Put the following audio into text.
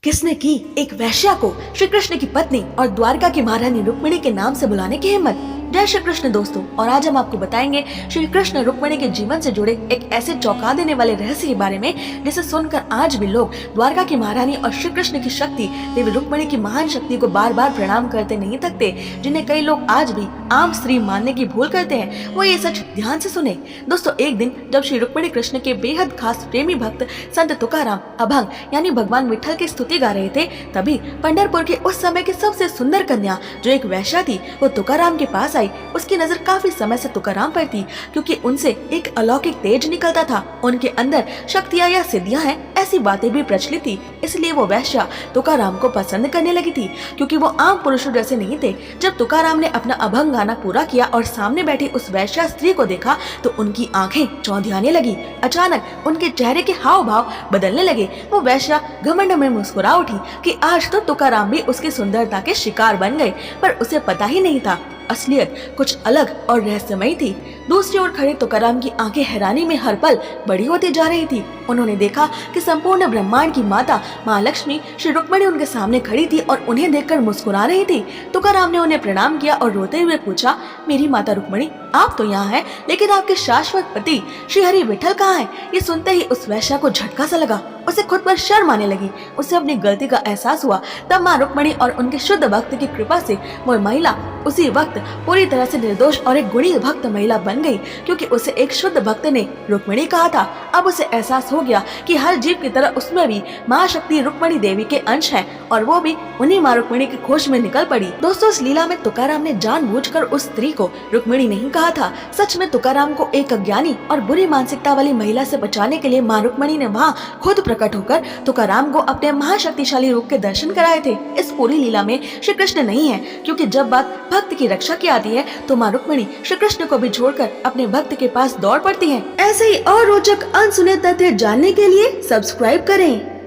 किसने की एक वैश्या को श्री कृष्ण की पत्नी और द्वारका की महारानी रुक्मिणी के नाम से बुलाने की हिम्मत। जय श्री कृष्ण दोस्तों, और आज हम आपको बताएंगे श्री कृष्ण रुक्मिणी के जीवन से जुड़े एक ऐसे चौंका देने वाले रहस्य के बारे में जिसे सुनकर आज भी लोग द्वारका की महारानी और श्री कृष्ण की शक्ति देवी रुक्मिणी की महान शक्ति को बार बार प्रणाम करते नहीं थकते, जिन्हें कई लोग आज भी आम स्त्री मानने की भूल करते हैं। वो ये सच ध्यान से सुने। दोस्तों, एक दिन जब श्री रुक्मिणी कृष्ण के बेहद खास प्रेमी भक्त संत तुकाराम अभंग यानी भगवान विठल की स्तुति गा रहे थे, तभी पंढरपुर के उस समय की सबसे सुंदर कन्या जो एक वैश्या थी, वो तुकाराम के पास आई। उसकी नजर काफी समय से तुकाराम पर थी, क्योंकि उनसे एक अलौकिक तेज निकलता था। उनके अंदर शक्तियां या सिद्धियां हैं, ऐसी बातें भी प्रचलित थी। इसलिए वो वैश्या तुकाराम को पसंद करने लगी थी, क्योंकि वो आम पुरुषों जैसे नहीं थे। जब तुकाराम ने अपना अभंग गाना पूरा किया और सामने बैठी उस वैश्या स्त्री को देखा तो उनकी आंखें चौंधियाने लगी। अचानक उनके चेहरे के हाव भाव बदलने लगे। वो वैश्या घमंड में मुस्कुरा उठी कि आज तो तुकाराम भी उसकी सुंदरता के शिकार बन गए, पर उसे पता ही नहीं था असलियत कुछ अलग और रहस्यमयी थी। दूसरी ओर खड़े तुकाराम की आंखें हैरानी में हर पल बड़ी होती जा रही थी। उन्होंने देखा कि संपूर्ण ब्रह्मांड की माता माँ लक्ष्मी श्री रुक्मिणी उनके सामने खड़ी थी और उन्हें देखकर मुस्कुरा रही थी। तुकाराम ने उन्हें प्रणाम किया और रोते हुए पूछा, मेरी माता रुक्मिणी, आप तो यहाँ हैं, लेकिन आपके शाश्वत पति श्री हरि विठल कहाँ हैं? ये सुनते ही उस वैश्या को झटका सा लगा। उसे खुद पर शर्म आने लगी। उसे अपनी गलती का एहसास हुआ। तब माँ रुक्मिणी और उनके शुद्ध भक्त की कृपा से वो महिला उसी वक्त पूरी तरह से निर्दोष और एक गुणी भक्त महिला बन गई, क्योंकि उसे एक शुद्ध भक्त ने रुक्मिणी कहा था। अब उसे एहसास हो गया कि हर जीव की तरह उसमें भी महाशक्ति रुक्मिणी देवी के अंश है, और वो भी उन्हीं माँ रुक्मिणी की खोज में निकल पड़ी। दोस्तों, इस लीला में तुकाराम ने जानबूझकर उस स्त्री को रुक्मिणी नहीं कहा था। सच में तुकाराम को एक अज्ञानी और बुरी मानसिकता वाली महिला से बचाने के लिए माँ रुक्मिणी ने वहाँ खुद प्रकट होकर तुकाराम को अपने महाशक्तिशाली रूप के दर्शन कराए थे। इस पूरी लीला में श्री कृष्ण नहीं है, क्योंकि जब बात भक्त की रक्षा की आती है तो माँ रुक्मिणी श्री कृष्ण को भी छोड़कर अपने भक्त के पास दौड़ पड़ती हैं। ऐसे ही और रोचक अनसुने तथ्य जानने के लिए सब्सक्राइब करें।